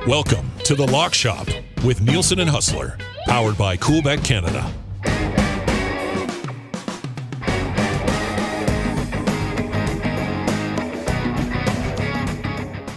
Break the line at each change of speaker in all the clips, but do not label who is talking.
Welcome to The Lock Shop with Nielsen and Hustler, powered by Coolbet Canada.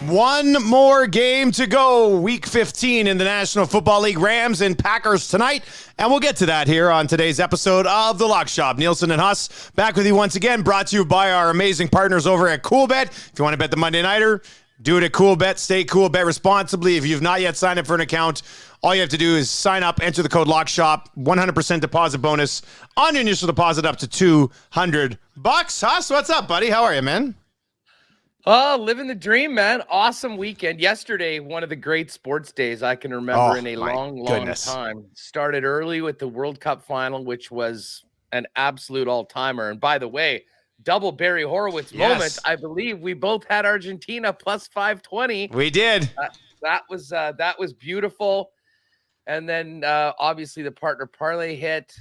One more game to go. Week 15 in the National Football League. Rams and Packers tonight. And we'll get to that here on today's episode of The Lock Shop. Nielsen and Huss back with you once again, brought to you by our amazing partners over at Coolbet. If you want to bet the Monday Nighter, do it at Coolbet. Stay cool, bet responsibly. If you've not yet signed up for an account, all you have to do is sign up, enter the code LOCKSHOP, 100% deposit bonus on your initial deposit up to $200. Huss, what's up, buddy? How are you, man?
Oh, living the dream, man. Awesome weekend. Yesterday, one of the great sports days I can remember in a long time. Started early with the World Cup final, which was an absolute all-timer. And by the way, double Barry Horowitz moment. I believe we both had Argentina plus 520.
We did.
That was beautiful. And then obviously the partner parlay hit,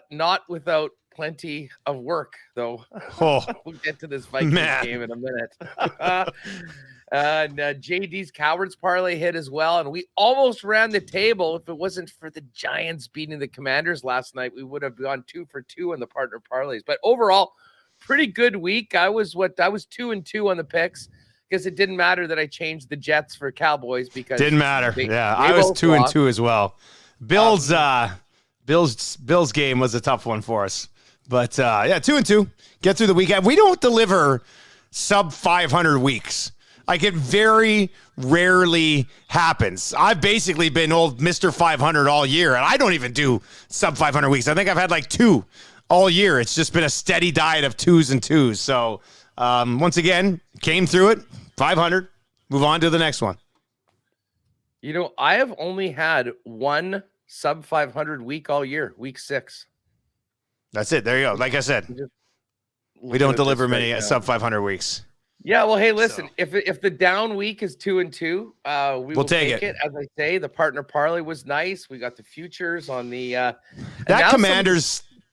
not without plenty of work, though.
Oh,
we'll get to this Vikings game in a minute. And JD's Cowards parlay hit as well. And we almost ran the table. If it wasn't for the Giants beating the Commanders last night, we would have gone 2 for 2 on the partner parlays. But overall, pretty good week. I was 2-2 on the picks because it didn't matter that I changed the Jets for Cowboys because
didn't matter. I was 2-2 as well. Bills game was a tough one for us. But 2-2. Get through the weekend. We don't deliver sub 500 weeks. Like, it very rarely happens. I've basically been old Mr. 500 all year, and I don't even do sub 500 weeks. I think I've had like 2 all year. It's just been a steady diet of 2s and 2s. So once again, came through it, 500, move on to the next one.
You know, I have only had one sub 500 week all year, week 6.
That's it. There you go. Like I said, we don't deliver many sub 500 weeks.
Yeah, well, hey, listen, if the down week is 2-2, we'll take it. As I say, the partner parlay was nice. We got the futures on the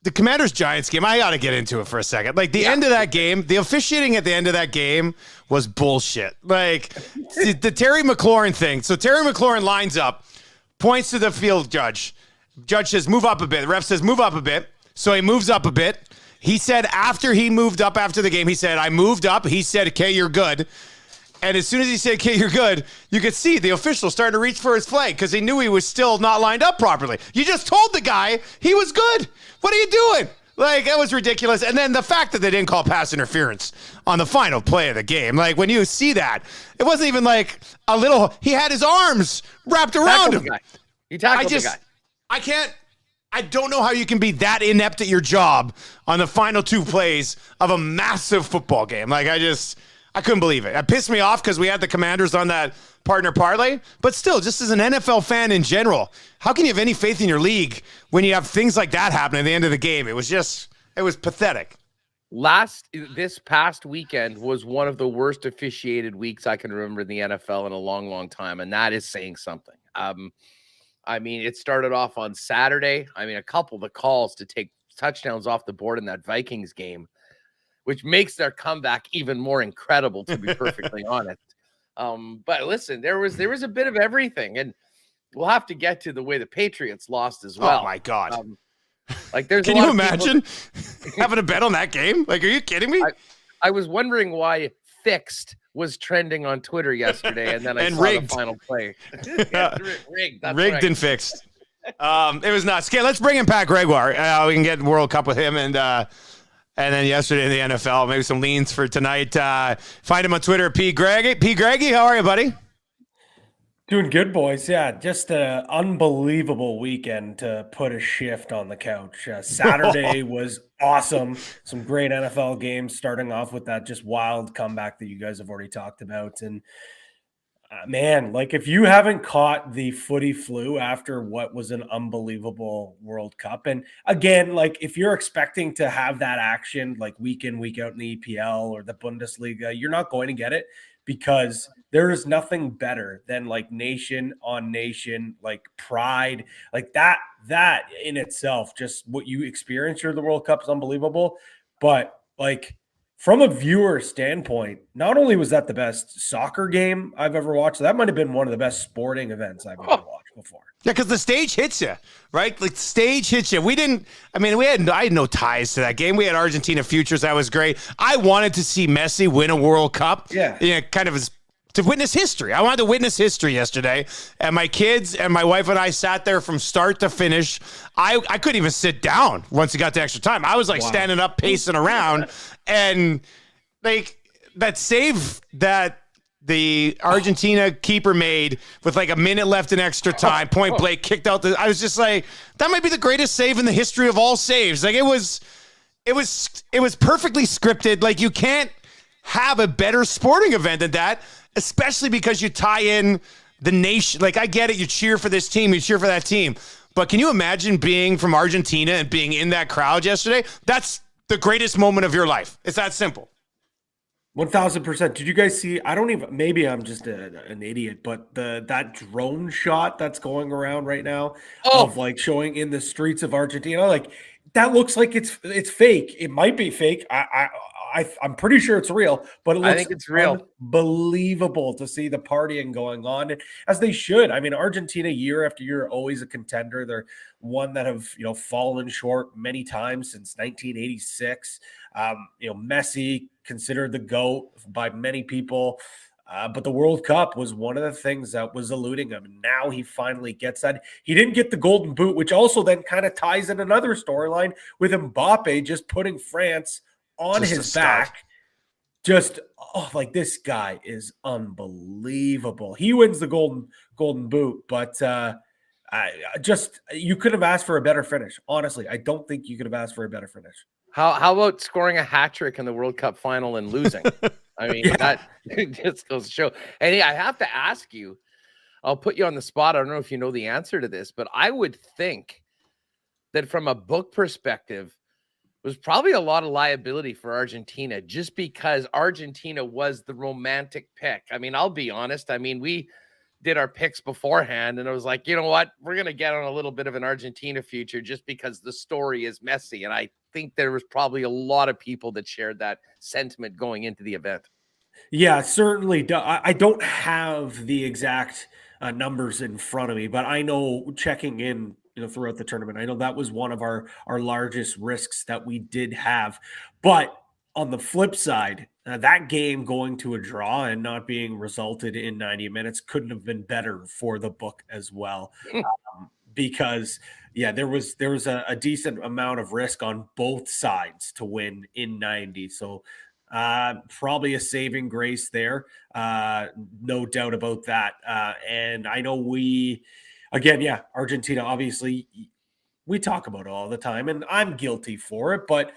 the Commanders Giants game. I got to get into it for a second. Like, the end of that game, the officiating at the end of that game was bullshit. Like, the Terry McLaurin thing. So Terry McLaurin lines up, points to the field judge. Judge says, move up a bit. The ref says, move up a bit. So he moves up a bit. He said after he moved up after the game, he said, I moved up. He said, okay, you're good. And as soon as he said, okay, you're good, you could see the official starting to reach for his flag because he knew he was still not lined up properly. You just told the guy he was good. What are you doing? Like, that was ridiculous. And then the fact that they didn't call pass interference on the final play of the game. Like, when you see that, it wasn't even like a little, he had his arms wrapped around him.
He tackled the guy.
I don't know how you can be that inept at your job on the final 2 plays of a massive football game. Like, I couldn't believe it. It pissed me off because we had the Commanders on that partner parlay. But still, just as an NFL fan in general, how can you have any faith in your league when you have things like that happen at the end of the game? It was pathetic.
This past weekend was one of the worst officiated weeks I can remember in the NFL in a long, long time. And that is saying something. I mean, it started off on Saturday. I mean, a couple of the calls to take touchdowns off the board in that Vikings game, which makes their comeback even more incredible, to be perfectly honest. But listen, there was a bit of everything, and we'll have to get to the way the Patriots lost as well.
Oh my God!
Like, there's
can you imagine having a bet on that game? Like, are you kidding me?
I was wondering why Fixed was trending on Twitter yesterday, and then I saw the final play. Rigged. That's
rigged
right.
and fixed. It was nuts. Okay, let's bring in Pat Gregoire. We can get World Cup with him, and then yesterday in the NFL, maybe some leans for tonight. Find him on Twitter, P. Greggy. P. Greggy, how are you, buddy?
Doing good, boys. Yeah, just an unbelievable weekend to put a shift on the couch. Saturday was awesome. Some great NFL games, starting off with that just wild comeback that you guys have already talked about. And man, like, if you haven't caught the footy flu after what was an unbelievable World Cup, and again, like, if you're expecting to have that action like week in, week out in the EPL or the Bundesliga, you're not going to get it, because there is nothing better than like nation on nation, like pride, like that in itself, just what you experience during the World Cup is unbelievable. But like, from a viewer standpoint, not only was that the best soccer game I've ever watched, that might have been one of the best sporting events I've ever watched before.
Yeah, because the stage hits you, right? Like, stage hits you. I had no ties to that game. We had Argentina futures. That was great. I wanted to see Messi win a World Cup.
Yeah.
Kind of to witness history. I wanted to witness history yesterday. And my kids and my wife and I sat there from start to finish. I couldn't even sit down once it got to extra time. I was like standing up, pacing around. And like that save that the Argentina keeper made with like a minute left in extra time, point blank, kicked out I was just like, that might be the greatest save in the history of all saves. Like, it was perfectly scripted. Like, you can't have a better sporting event than that, especially because you tie in the nation. Like, I get it. You cheer for this team, you cheer for that team. But can you imagine being from Argentina and being in that crowd yesterday? That's the greatest moment of your life. It's that simple.
1,000%. Did you guys see? Maybe I'm just an idiot, but that drone shot that's going around right now of like showing in the streets of Argentina, like that looks like it's fake. It might be fake. I'm pretty sure it's real, but I
think it's real.
Unbelievable to see the partying going on, as they should. I mean, Argentina year after year always a contender. They're one that have fallen short many times since 1986. Messi considered the GOAT by many people, but the World Cup was one of the things that was eluding him. And now he finally gets that. He didn't get the Golden Boot, which also then kind of ties in another storyline with Mbappe just putting France on his back. Like, this guy is unbelievable. He wins the Golden Boot, but you could have asked for a better finish. Honestly, I don't think you could have asked for a better finish.
How about scoring a hat trick in the World Cup final and losing? I mean, that just goes to show. And I have to ask you, I'll put you on the spot. I don't know if you know the answer to this, but I would think that from a book perspective, was probably a lot of liability for Argentina, just because Argentina was the romantic pick. I mean, I'll be honest. I mean, we did our picks beforehand, and I was like, you know what? We're going to get on a little bit of an Argentina future just because the story is Messi. And I think there was probably a lot of people that shared that sentiment going into the event.
Yeah, certainly. I don't have the exact numbers in front of me, but I know checking in throughout the tournament, I know that was one of our largest risks that we did have. But on the flip side, that game going to a draw and not being resulted in 90 minutes couldn't have been better for the book as well. Because there was a decent amount of risk on both sides to win in 90. So probably a saving grace there. No doubt about that. And I know Argentina, obviously, we talk about it all the time, and I'm guilty for it, but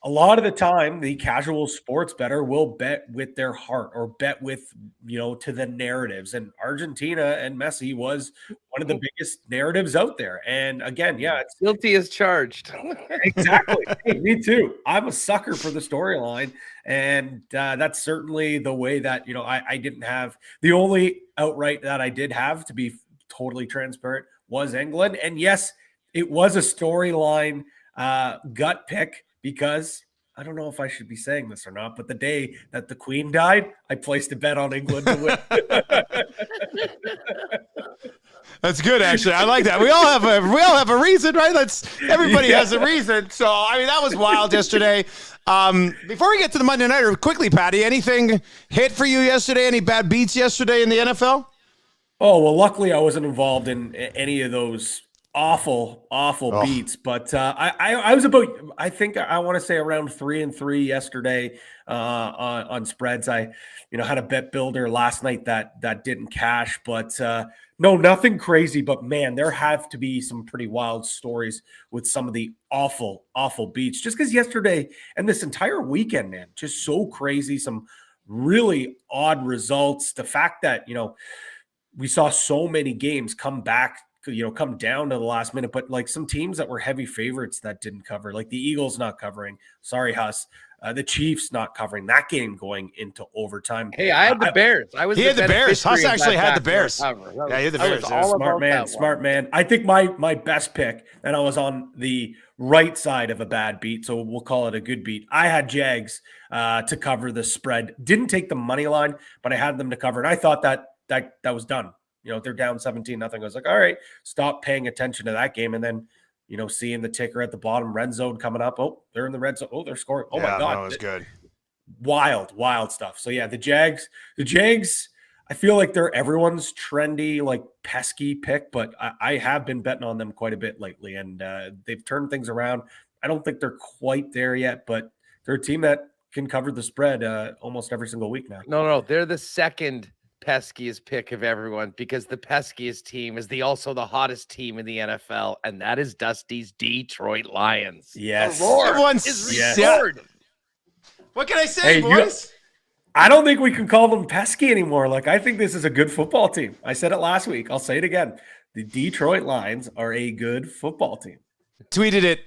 a lot of the time, the casual sports bettor will bet with their heart or bet with, to the narratives. And Argentina and Messi was one of the biggest narratives out there. And again, it's
guilty as charged.
Exactly. Hey, me too. I'm a sucker for the storyline. And that's certainly the way that, I didn't have the only outright that I did have, to be totally transparent, was England. And yes, it was a storyline gut pick, because I don't know if I should be saying this or not, but the day that the Queen died, I placed a bet on England to win.
That's good, actually. I like that. We all have a reason, right? Everybody has a reason. So, I mean, that was wild yesterday. Before we get to the Monday Nighter, quickly, Patty, anything hit for you yesterday? Any bad beats yesterday in the NFL?
Oh, well, luckily I wasn't involved in any of those awful beats, but I was I think I want to say around 3-3 yesterday on spreads. I had a bet builder last night that didn't cash, but no, nothing crazy. But man, there have to be some pretty wild stories with some of the awful beats, just because yesterday and this entire weekend, man, just so crazy. Some really odd results. The fact that we saw so many games come back, come down to the last minute, but like some teams that were heavy favorites that didn't cover, like the Eagles not covering. Sorry, Huss. The Chiefs not covering that game going into overtime.
Hey, I had the Bears.
He had the Bears. Huss actually had the Bears. Yeah, he had the Bears.
Smart man. I think my best pick, and I was on the right side of a bad beat, so we'll call it a good beat. I had Jags to cover the spread. Didn't take the money line, but I had them to cover, and I thought that was done. They're down 17-0. I was like, all right, stop paying attention to that game, and then seeing the ticker at the bottom, red zone coming up. Oh, they're in the red zone. Oh, they're scoring. Oh, my God.
That was good.
Wild stuff. So, yeah, the Jags, I feel like they're everyone's trendy, like pesky pick, but I have been betting on them quite a bit lately, and they've turned things around. I don't think they're quite there yet, but they're a team that can cover the spread almost every single week now.
No, they're the second peskiest pick of everyone, because the peskiest team is also the hottest team in the NFL, and that is Dusty's Detroit Lions.
Yes.
Everyone's
restored.
What can I say, boys?
I don't think we can call them pesky anymore. Like, I think this is a good football team. I said it last week. I'll say it again. The Detroit Lions are a good football team.
Tweeted it.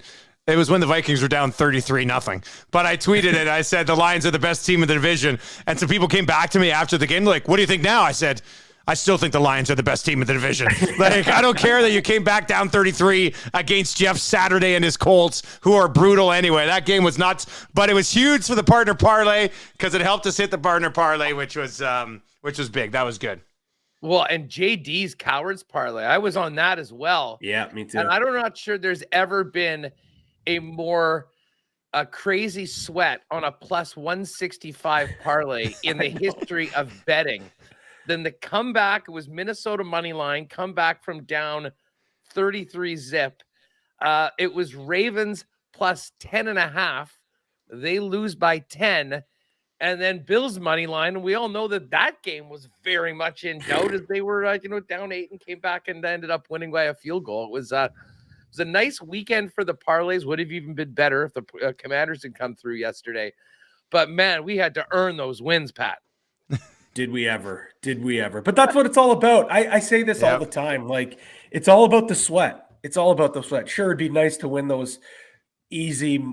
It was when the Vikings were down 33-0. But I tweeted it. I said the Lions are the best team in the division. And some people came back to me after the game. Like, what do you think now? I said, I still think the Lions are the best team in the division. Like, I don't care that you came back down 33 against Jeff Saturday and his Colts, who are brutal anyway. That game was nuts. But it was huge for the partner parlay because it helped us hit the partner parlay, which was big. That was good.
Well, and JD's Cowards parlay, I was on that as well.
Yeah, me too.
And I'm not sure there's ever been a crazy sweat on a plus 165 parlay in the history of betting than the comeback. It was Minnesota money line, comeback from down 33 zip. It was Ravens plus 10.5. They lose by 10. And then Bills money line. And we all know that game was very much in doubt as they were, down 8 and came back and ended up winning by a field goal. It was a nice weekend for the parlays. Would have even been better if the Commanders had come through yesterday. But, man, we had to earn those wins, Pat.
Did we ever? But that's what it's all about. I say this all the time. Like, it's all about the sweat. Sure, it'd be nice to win those easy,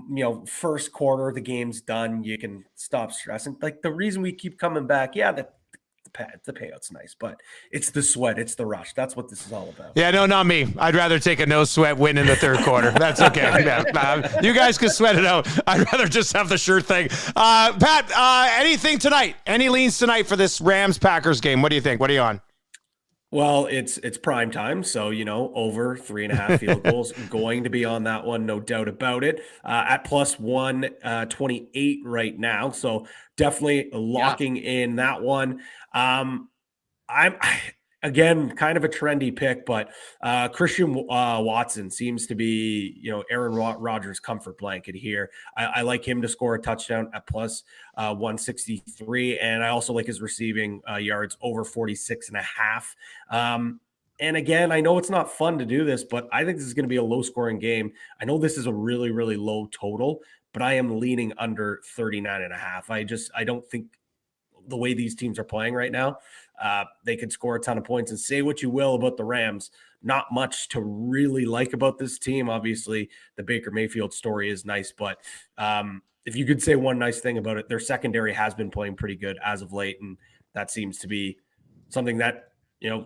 first quarter, the game's done. You can stop stressing. Like, the reason we keep coming back, the payout's nice, but it's the sweat, it's the rush. That's what this is all about.
Yeah, no, not me. I'd rather take a no sweat win in the third quarter. That's okay. Yeah, you guys can sweat it out. I'd rather just have the sure thing. Pat, anything tonight? Any leans tonight for this Rams-Packers game? What do you think? What are you on?
Well, it's prime time, so over 3.5 field goals. Going to be on that one, no doubt about it. At plus 128 right now, so definitely locking in that one. I'm again kind of a trendy pick, but Christian Watson seems to be Aaron Rodgers' comfort blanket here. I like him to score a touchdown at plus 163, and I also like his receiving yards over 46.5. And again, I know it's not fun to do this, but I think this is going to be a low-scoring game. I know this is a really, really low total, but I am leaning under 39.5. I don't think the way these teams are playing right now, they can score a ton of points. And say what you will about the Rams, not much to really like about this team. Obviously, the Baker Mayfield story is nice, but if you could say one nice thing about it, their secondary has been playing pretty good as of late, and that seems to be something that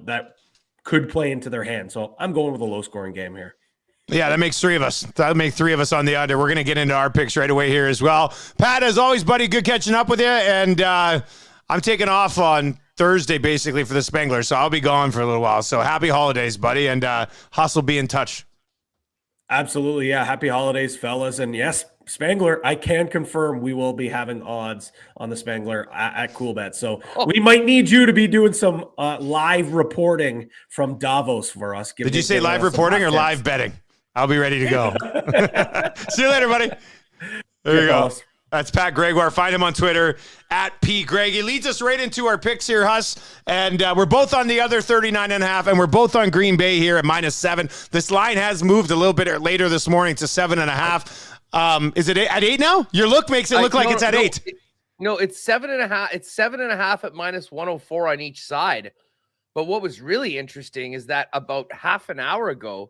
that could play into their hand. So I'm going with a low-scoring game here.
Yeah, that makes 3 of us. That'll make 3 of us on the under. We're going to get into our picks right away here as well. Pat, as always, buddy, good catching up with you. And I'm taking off on Thursday, basically, for the Spangler, so I'll be gone for a little while. So happy holidays, buddy, and Huss will be in touch.
Absolutely, yeah. Happy holidays, fellas. And yes, Spangler, I can confirm we will be having odds on the Spangler at CoolBet. So we might need you to be doing some live reporting from Davos for us.
Did you say live reporting or live betting? I'll be ready to go. See you later, buddy. There you go. That's Pat Gregoire. Find him on Twitter at PGreg. He leads us right into our picks here, Huss. And we're both on the other 39.5, and we're both on Green Bay here at -7. This line has moved a little bit later this morning to 7.5. Is it at 8 now? Your look makes it look like it's at 8.
No, it's 7.5. It's 7.5 at -104 on each side. But what was really interesting is that about half an hour ago,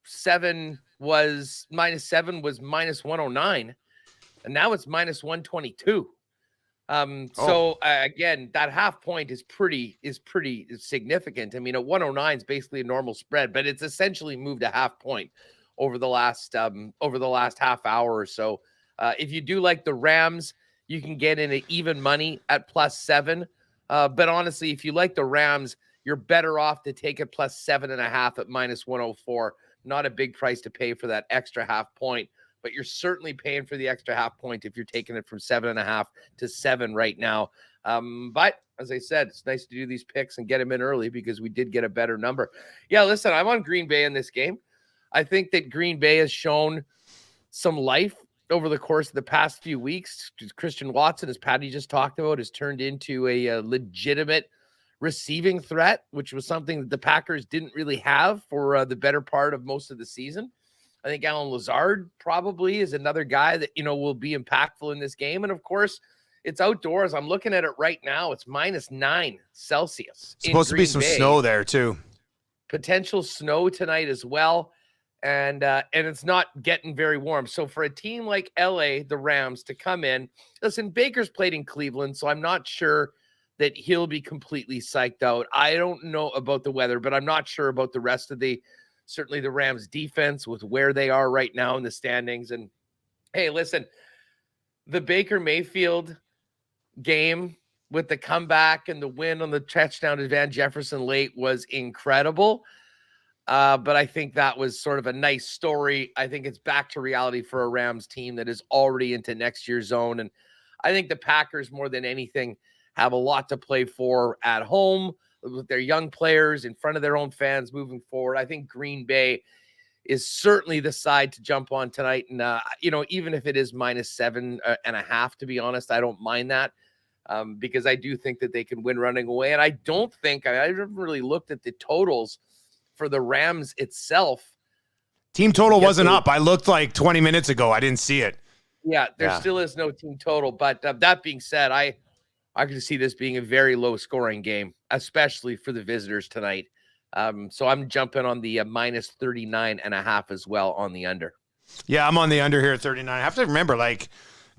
-7 was -109. and now it's minus 122. So again, that half point is pretty significant. I mean, at 109 is basically a normal spread, but it's essentially moved a half point over the last half hour or so. If you do like the Rams, you can get in at even money at +7. But honestly, if you like the Rams, you're better off to take it +7.5 at -104. Not a big price to pay for that extra half point, but you're certainly paying for the extra half point if you're taking it from 7.5 to 7 right now. But as I said, it's nice to do these picks and get them in early because we did get a better number. Yeah, listen, I'm on Green Bay in this game. I think that Green Bay has shown some life over the course of the past few weeks. Christian Watson, as Patty just talked about, has turned into a legitimate receiving threat, which was something that the Packers didn't really have for the better part of most of the season. I think Alan Lazard probably is another guy that, will be impactful in this game. And of course, it's outdoors. I'm looking at it right now. It's -9 Celsius.
Supposed to be some snow there too.
Potential snow tonight as well. And it's not getting very warm. So for a team like LA, the Rams, to come in, listen, Baker's played in Cleveland, so I'm not sure that he'll be completely psyched out. I don't know about the weather, but I'm not sure about the rest of certainly the Rams defense with where they are right now in the standings. And hey, listen, the Baker Mayfield game with the comeback and the win on the touchdown to Van Jefferson late was incredible. But I think that was sort of a nice story. I think it's back to reality for a Rams team that is already into next year's zone. And I think the Packers, more than anything, have a lot to play for at home with their young players in front of their own fans moving forward. I think Green Bay is certainly the side to jump on tonight. And, even if it is -7.5, to be honest, I don't mind that because I do think that they can win running away. And I don't think I haven't really looked at the totals for the Rams itself.
Team total wasn't up. I looked like 20 minutes ago. I didn't see it.
Yeah, there still is no team total. But that being said, I can see this being a very low scoring game, especially for the visitors tonight. So I'm jumping on the -39.5 as well on the under.
Yeah, I'm on the under here at 39. I have to remember,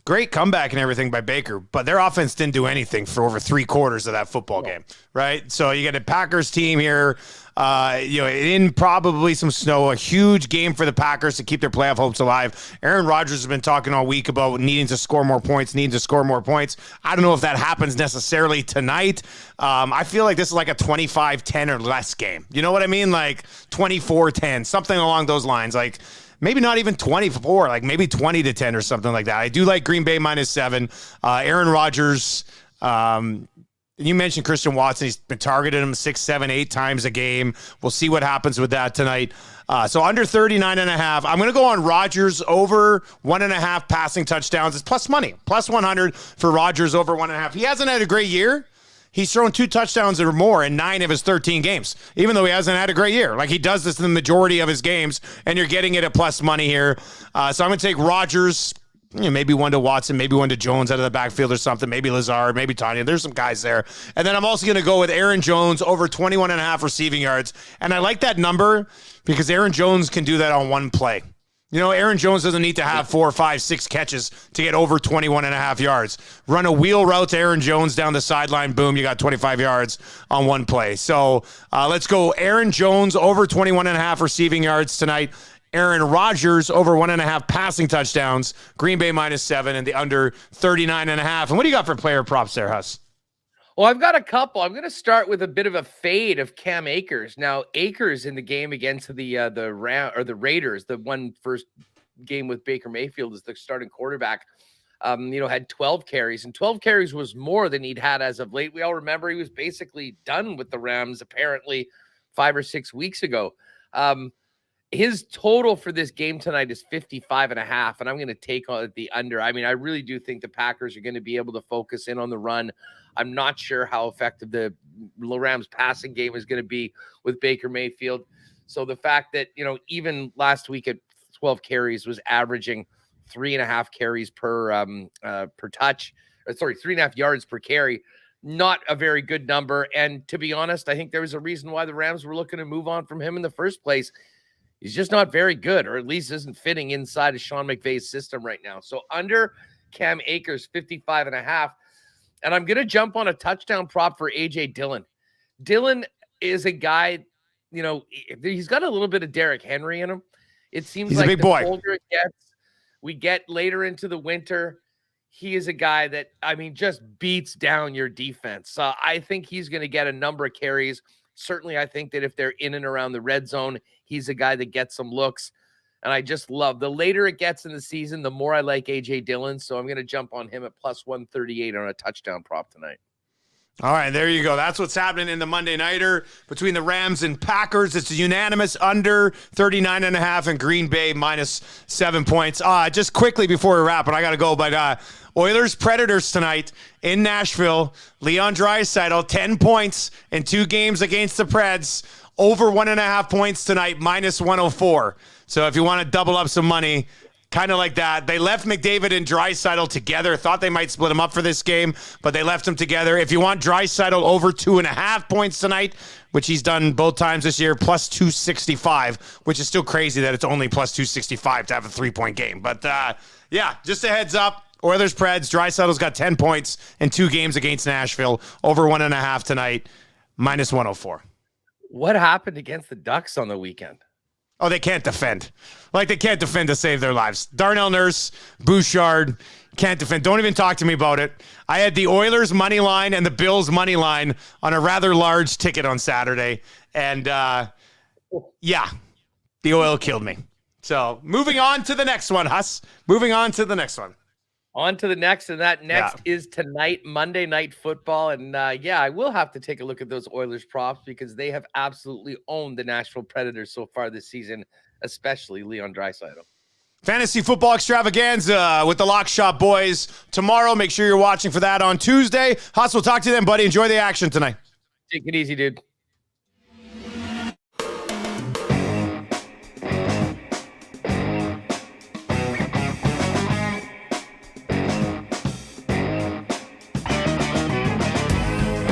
great comeback and everything by Baker, but their offense didn't do anything for over 3/4 of that football game, right? So you get a Packers team here, in probably some snow, a huge game for the Packers to keep their playoff hopes alive. Aaron Rodgers has been talking all week about needing to score more points. I don't know if that happens necessarily tonight. I feel like this is like a 25-10 or less game. You know what I mean? Like 24-10, something along those lines. Like, maybe not even 24, like maybe 20-10 or something like that. I do like Green Bay -7. Aaron Rodgers, you mentioned Christian Watson. He's been targeting him 6, 7, 8 times a game. We'll see what happens with that tonight. So under 39.5. I'm going to go on Rodgers over 1.5 passing touchdowns. It's plus money, plus 100 for Rodgers over 1.5. He hasn't had a great year. He's thrown 2 touchdowns or more in 9 of his 13 games, even though he hasn't had a great year. Like, he does this in the majority of his games, and you're getting it at plus money here. So I'm going to take Rodgers, maybe one to Watson, maybe one to Jones out of the backfield or something, maybe Lazard, maybe Tanya. There's some guys there. And then I'm also going to go with Aaron Jones over 21.5 receiving yards. And I like that number because Aaron Jones can do that on one play. Aaron Jones doesn't need to have 4, 5, 6 catches to get over 21.5 yards. Run a wheel route to Aaron Jones down the sideline. Boom, you got 25 yards on one play. So let's go Aaron Jones over 21.5 receiving yards tonight. Aaron Rodgers over 1.5 passing touchdowns. Green Bay -7 and the under 39.5. And what do you got for player props there, Huss?
Well, I've got a couple. I'm going to start with a bit of a fade of Cam Akers. Now, Akers in the game against the Raiders, the one first game with Baker Mayfield as the starting quarterback, had 12 carries, and 12 carries was more than he'd had as of late. We all remember he was basically done with the Rams apparently 5 or 6 weeks ago. His total for this game tonight is 55.5, and I'm going to take on the under. I mean, I really do think the Packers are going to be able to focus in on the run. I'm not sure how effective the Rams passing game is going to be with Baker Mayfield. So the fact that, even last week at 12 carries was averaging 3.5 carries per touch, 3.5 yards per carry, not a very good number. And to be honest, I think there was a reason why the Rams were looking to move on from him in the first place. He's just not very good, or at least isn't fitting inside of Sean McVay's system right now. So under Cam Akers, 55.5. And I'm going to jump on a touchdown prop for A.J. Dillon. Dillon is a guy, he's got a little bit of Derrick Henry in him. It seems
he's
like
a big
the
boy.
colder it gets, we get later into the winter, he is a guy that, just beats down your defense. I think he's going to get a number of carries. Certainly, I think that if they're in and around the red zone, he's a guy that gets some looks. And I just love the later it gets in the season, the more I like A.J. Dillon. So I'm going to jump on him at plus 138 on a touchdown prop tonight.
All right, there you go. That's what's happening in the Monday Nighter between the Rams and Packers. It's a unanimous under 39.5 and Green Bay minus 7 points. Just quickly before we wrap, and I got to go, but Oilers Predators tonight in Nashville. Leon Draisaitl, 10 points in 2 games against the Preds. Over 1.5 points tonight, minus 104. So if you want to double up some money, kind of like that. They left McDavid and Draisaitl together. Thought they might split them up for this game, but they left them together. If you want Draisaitl over 2.5 points tonight, which he's done both times this year, plus 265, which is still crazy that it's only plus 265 to have a 3-point game. But just a heads up. Oilers Preds, Draisaitl's got 10 points in 2 games against Nashville. Over 1.5 tonight, minus 104.
What happened against the Ducks on the weekend?
Oh, they can't defend. Like, they can't defend to save their lives. Darnell Nurse, Bouchard, can't defend. Don't even talk to me about it. I had the Oilers money line and the Bills money line on a rather large ticket on Saturday. And, the oil killed me. So, moving on to the next one, Huss. Moving on to the next one.
On to the next, and that next is tonight, Monday Night Football. And I will have to take a look at those Oilers props because they have absolutely owned the Nashville Predators so far this season, especially Leon Draisaitl.
Fantasy football extravaganza with the Lock Shop boys tomorrow. Make sure you're watching for that on Tuesday. Huss, we'll talk to you then, buddy. Enjoy the action tonight.
Take it easy, dude.